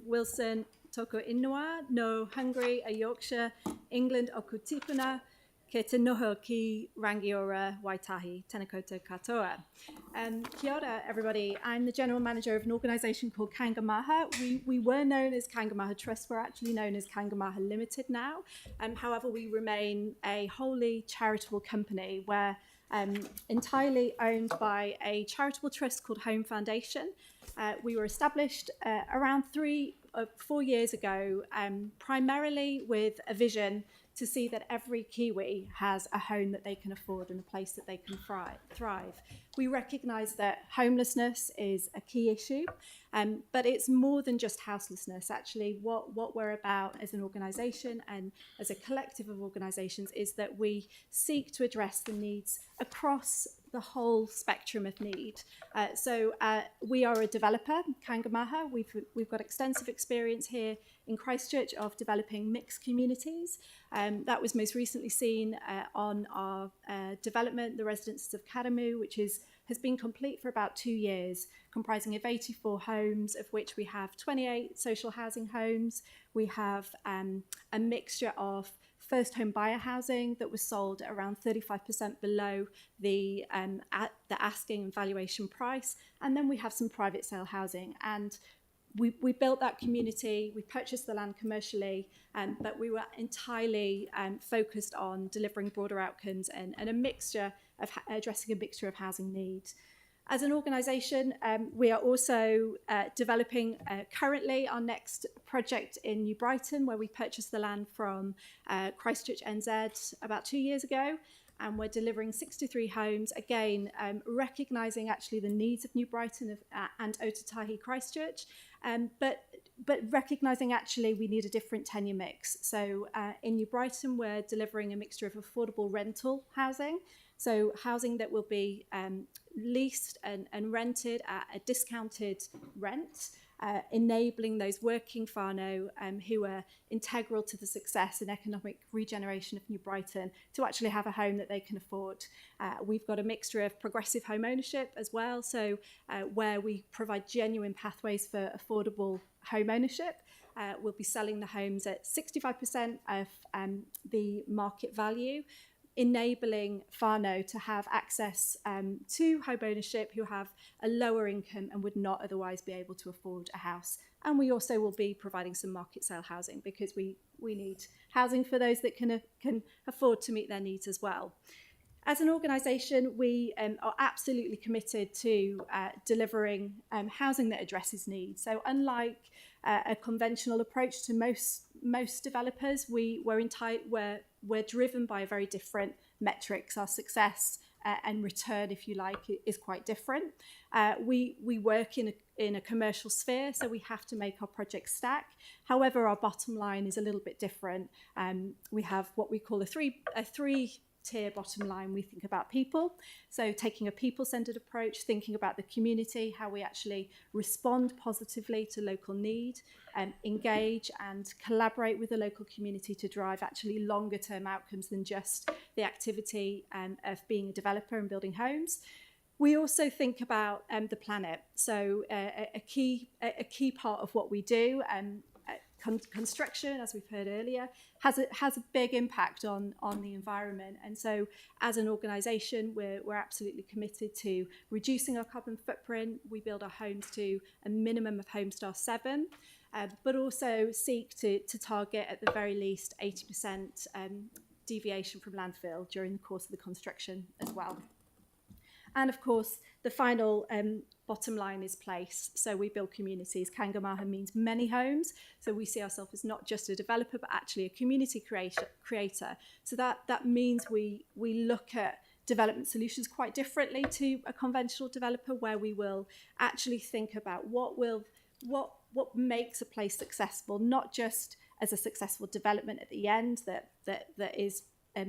Wilson toko ingoa no Hungary a Yorkshire, England o Kutipuna, ke te noho ki Rangiora Waitahi. Tēnā koutou katoa. Kia ora, everybody. I'm the General Manager of an organisation called Kangamaha. We were known as Kangamaha Trust. We're actually known as Kangamaha Limited now. However, we remain a wholly charitable company. We're entirely owned by a charitable trust called Home Foundation. We were established around 3 or 4 years ago, primarily with a vision to see that every Kiwi has a home that they can afford and a place that they can thrive. We recognise that homelessness is a key issue, but it's more than just houselessness. Actually, what we're about as an organisation and as a collective of organisations is that we seek to address the needs across the whole spectrum of need. So we are a developer, Kangamaha. We've got extensive experience here in Christchurch of developing mixed communities. That was most recently seen on our development, the Residences of Karamu, which has been complete for about 2 years, comprising of 84 homes, of which we have 28 social housing homes. We have a mixture of first home buyer housing that was sold at around 35% below the asking and valuation price. And then we have some private sale housing. And we built that community, we purchased the land commercially, but we were entirely focused on delivering broader outcomes and a mixture of addressing a mixture of housing needs. As an organisation, we are also developing currently our next project in New Brighton, where we purchased the land from Christchurch NZ about 2 years ago. And we're delivering 63 homes, again, recognising actually the needs of New Brighton and Otatahi Christchurch. But but recognising actually we need a different tenure mix. So in New Brighton, we're delivering a mixture of affordable rental housing, so housing that will be leased and rented at a discounted rent, enabling those working whānau who are integral to the success and economic regeneration of New Brighton to actually have a home that they can afford. We've got a mixture of progressive home ownership as well, so where we provide genuine pathways for affordable home ownership. We'll be selling the homes at 65% of the market value, enabling whānau to have access to home ownership who have a lower income and would not otherwise be able to afford a house. And we also will be providing some market sale housing because we need housing for those that can afford to meet their needs as well. As an organisation, we are absolutely committed to delivering housing that addresses needs. So unlike a conventional approach to most developers, we're driven by very different metrics. Our success and return, if you like, is quite different. We work in a commercial sphere, so we have to make our projects stack. However, our bottom line is a little bit different. We have what we call a three-tier bottom line. We think about people, so taking a people-centered approach, thinking about the community, how we actually respond positively to local need, engage and collaborate with the local community to drive actually longer-term outcomes than just the activity of being a developer and building homes. We also think about the planet. So a key part of what we do, construction, as we've heard earlier, has a big impact on the environment. And so as an organisation, we're absolutely committed to reducing our carbon footprint. We build our homes to a minimum of Home Star 7, but also seek to target at the very least 80% deviation from landfill during the course of the construction as well. And of course, the final bottom line is place. So we build communities. Kangamaha means many homes. So we see ourselves as not just a developer, but actually a community creator. So that means we look at development solutions quite differently to a conventional developer, where we will actually think about what makes a place successful, not just as a successful development at the end that is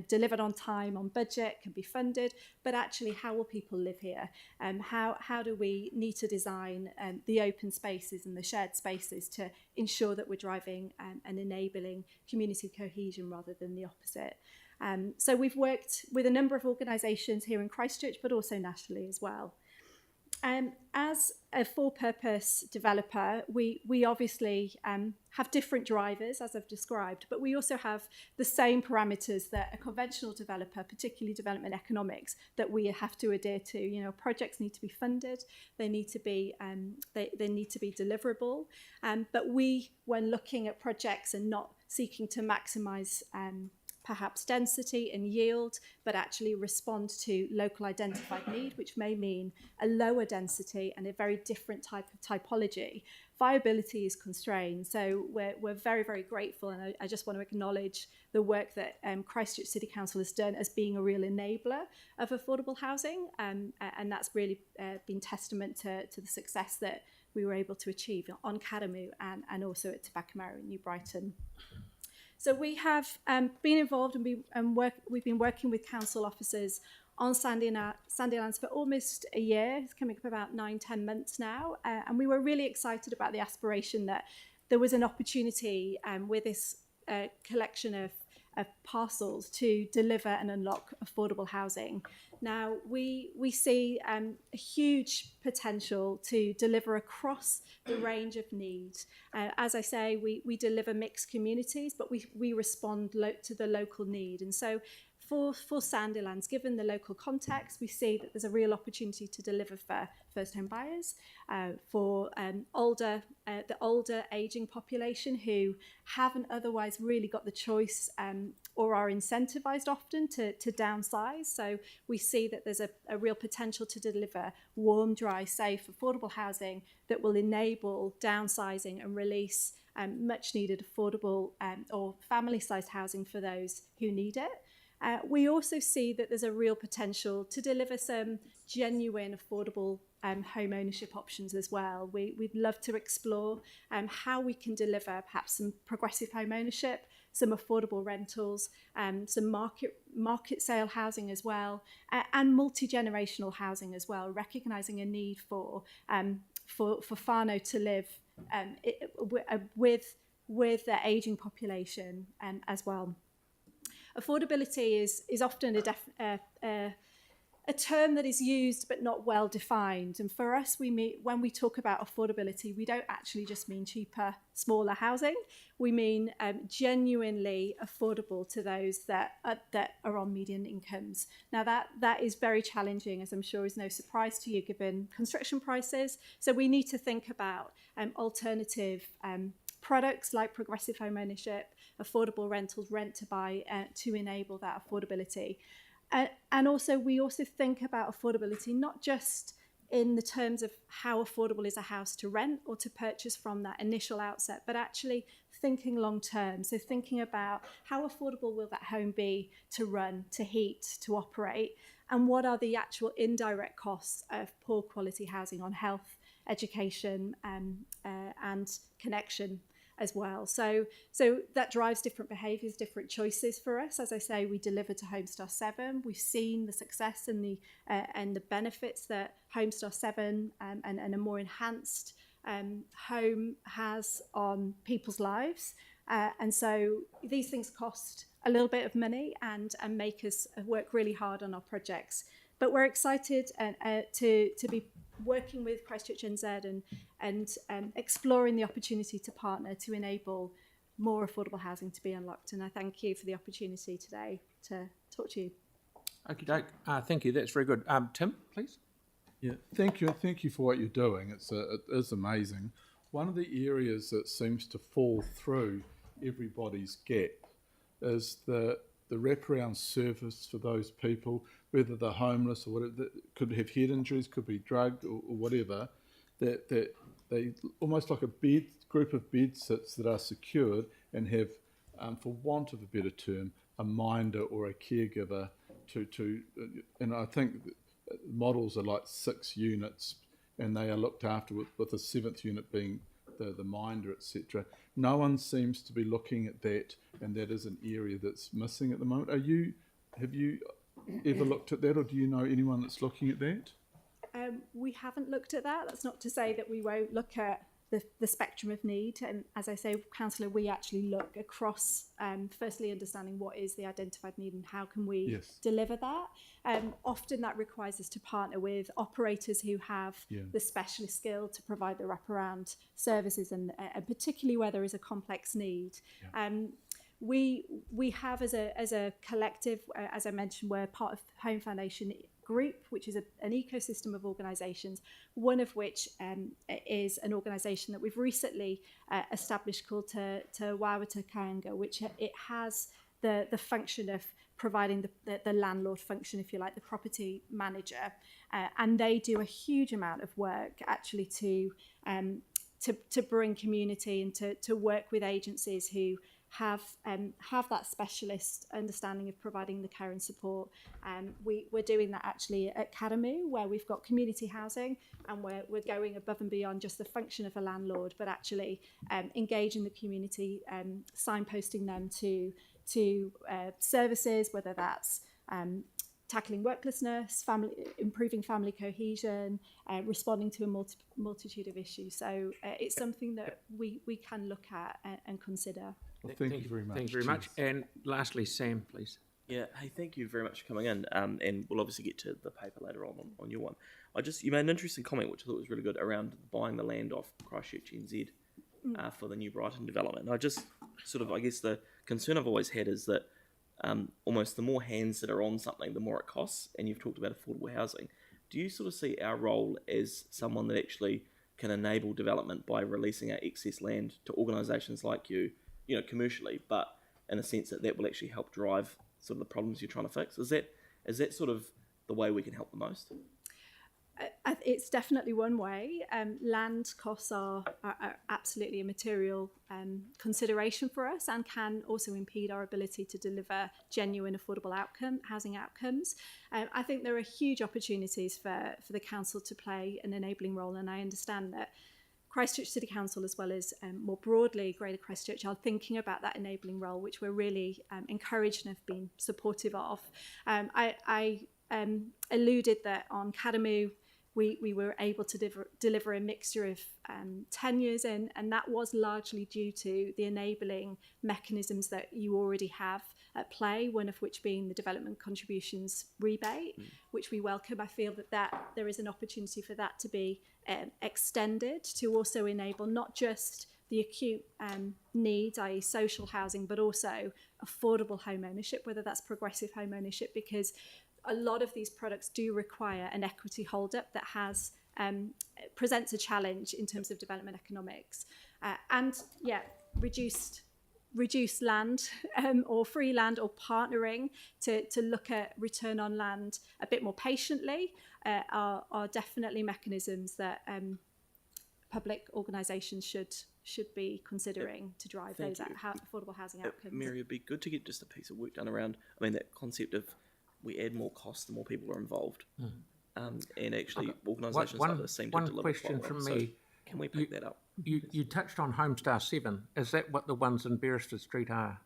delivered on time, on budget, can be funded, but actually how will people live here? How do we need to design the open spaces and the shared spaces to ensure that we're driving and enabling community cohesion rather than the opposite? So we've worked with a number of organisations here in Christchurch, but also nationally as well. As a for-purpose developer, we obviously have different drivers, as I've described, but we also have the same parameters that a conventional developer, particularly development economics, that we have to adhere to. You know, projects need to be funded, they need to be they need to be deliverable. But we, when looking at projects and not seeking to maximise perhaps density and yield, but actually respond to local identified need, which may mean a lower density and a very different type of typology. Viability is constrained. So we're very, very grateful, and I just want to acknowledge the work that Christchurch City Council has done as being a real enabler of affordable housing, and that's really been testament to the success that we were able to achieve on Karamu and also at Tobacco in New Brighton. So we have been involved and we've been working with council officers on Sandilands for almost a year. It's coming up about 9-10 months now. And we were really excited about the aspiration that there was an opportunity with this collection of parcels to deliver and unlock affordable housing. Now, we see a huge potential to deliver across the range of needs. As I say, we deliver mixed communities, but we respond to the local need. And so for Sandilands, given the local context, we see that there's a real opportunity to deliver for first-home buyers, for the older ageing population who haven't otherwise really got the choice or are incentivized often to downsize. So we see that there's a real potential to deliver warm, dry, safe, affordable housing that will enable downsizing and release much needed affordable or family-sized housing for those who need it. We also see that there's a real potential to deliver some genuine affordable home ownership options as well. We'd love to explore how we can deliver perhaps some progressive home ownership, some affordable rentals, some market sale housing as well, and multi-generational housing as well, recognising a need for whānau to live with their ageing population as well. Affordability is often a term that is used but not well defined. And for us, when we talk about affordability, we don't actually just mean cheaper, smaller housing. We mean genuinely affordable to those that are on median incomes. Now that is very challenging, as I'm sure is no surprise to you, given construction prices. So we need to think about alternative products like progressive home ownership, affordable rentals, rent to buy, to enable that affordability. And also, we also think about affordability not just in the terms of how affordable is a house to rent or to purchase from that initial outset, but actually thinking long term. So thinking about how affordable will that home be to run, to heat, to operate, and what are the actual indirect costs of poor quality housing on health, education, and connection as well. So that drives different behaviours, different choices for us. As I say, we deliver to Homestar 7. We've seen the success and the benefits that Homestar 7 and a more enhanced home has on people's lives. And so these things cost a little bit of money and make us work really hard on our projects. But we're excited to be working with Christchurch NZ and exploring the opportunity to partner to enable more affordable housing to be unlocked. And I thank you for the opportunity today to talk to you. Okie doke. Thank you. That's very good. Tim, please. Yeah, thank you. Thank you for what you're doing. It is amazing. One of the areas that seems to fall through everybody's gap is the wraparound service for those people, whether they're homeless or whatever, that could have head injuries, could be drugged or whatever, that they almost like a group of bed sits that are secured and have, for want of a better term, a minder or a caregiver and I think models are like 6 units and they are looked after with the 7th unit being the minder, etc. No one seems to be looking at that, and that is an area that's missing at the moment. Have you ever looked at that, or do you know anyone that's looking at that? We haven't looked at that. That's not to say that we won't look at the spectrum of need. And as I say, Councillor, we actually look across, firstly understanding what is the identified need and how can we deliver that. Often that requires us to partner with operators who have the specialist skill to provide the wraparound services, and particularly where there is a complex need. We have as a collective, as I mentioned, we're part of Home Foundation Group, which is an ecosystem of organisations, one of which is an organisation that we've recently established called Te Wawata Kainga, which it has the function of providing the landlord function, if you like, the property manager, and they do a huge amount of work actually to bring community and to work with agencies who have that specialist understanding of providing the care and support. We're doing that actually at Karamu, where we've got community housing, and we're going above and beyond just the function of a landlord, but actually engaging the community, signposting them to services, whether that's tackling worklessness, improving family cohesion, responding to a multitude of issues. So it's something that we can look at and consider. Well, thank you very much. Thank you very much. And lastly, Sam, please. Yeah, hey, thank you very much for coming in. And we'll obviously get to the paper later on your one. You made an interesting comment, which I thought was really good, around buying the land off Christchurch NZ for the new Brighton development. And I guess the concern I've always had is that almost the more hands that are on something, the more it costs. And you've talked about affordable housing. Do you sort of see our role as someone that actually can enable development by releasing our excess land to organisations like you, commercially, but in a sense that will actually help drive sort of the problems you're trying to fix? Is that sort of the way we can help the most? It's definitely one way. Land costs are absolutely a material consideration for us and can also impede our ability to deliver genuine affordable housing outcomes. I think there are huge opportunities for the council to play an enabling role, and I understand that Christchurch City Council, as well as more broadly Greater Christchurch, are thinking about that enabling role, which we're really encouraged and have been supportive of. I alluded that on Kadamu, we were able to deliver a mixture of tenures in, and that was largely due to the enabling mechanisms that you already have at play, one of which being the development contributions rebate, which we welcome. I feel that there is an opportunity for that to be extended to also enable not just the acute needs, i.e. social housing, but also affordable home ownership, whether that's progressive home ownership, because a lot of these products do require an equity hold-up that has presents a challenge in terms of development economics. Reduced land or free land or partnering to look at return on land a bit more patiently are definitely mechanisms that public organisations should be considering to drive those affordable housing outcomes. Mary, it'd be good to get just a piece of work done around, that concept of we add more costs the more people are involved. And actually organisations like this seem to deliver. One question quite well. from So me. can we pick that up? You touched on Homestar 7. Is that what the ones in Beresford Street are?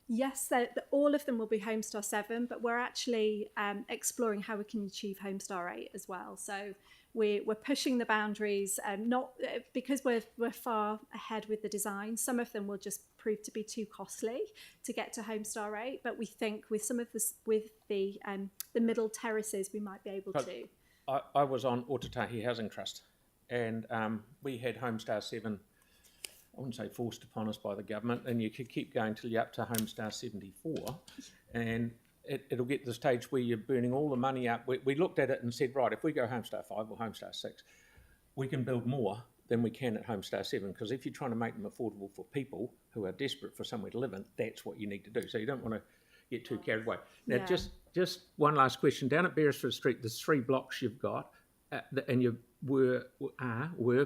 Yes, all of them will be Homestar 7, but we're actually exploring how we can achieve Homestar 8 as well. So we're pushing the boundaries, not because we're far ahead with the design. Some of them will just prove to be too costly to get to Homestar 8, but we think with some of this, with the middle terraces, we might be able to. I was on Otatahi Housing Trust, and we had Homestar 7. I wouldn't say forced upon us by the government, and you could keep going till you're up to Homestar 74, and it'll get to the stage where you're burning all the money up. We looked at it and said, right, if we go Homestar 5 or Homestar 6, we can build more than we can at Homestar 7, because if you're trying to make them affordable for people who are desperate for somewhere to live in, that's what you need to do. So you don't want to get too carried away. Now, just one last question. Down at Beresford Street, there's 3 blocks you've got, and you were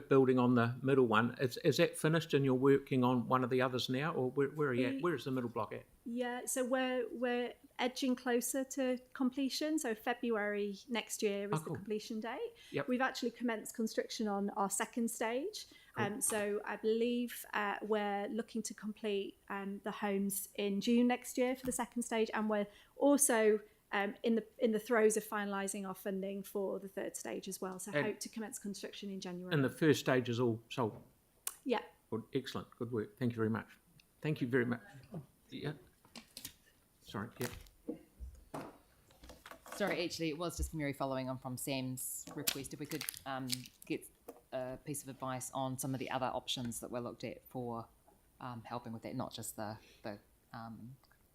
building on the middle one. Is that finished and you're working on one of the others now, or where are you at? Where is the middle block at? Yeah, so we're edging closer to completion. So February next year is the completion date. Yep. We've actually commenced construction on our second stage. So I believe we're looking to complete the homes in June next year for the second stage, and we're also in the throes of finalising our funding for the third stage as well. So hope to commence construction in January. And the first stage is all sold? Yeah. Good, excellent, good work. Thank you very much. Thank you very much. Yeah. Sorry, yeah. Sorry, actually, it was just Mary following on from Sam's request. If we could get a piece of advice on some of the other options that were looked at for helping with that, not just the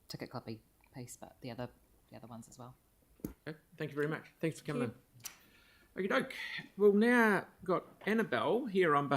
ticket clippy piece, but the other ones as well. Okay, thank you very much. Thanks for coming in. Okie doke. We'll now got Annabelle here on behalf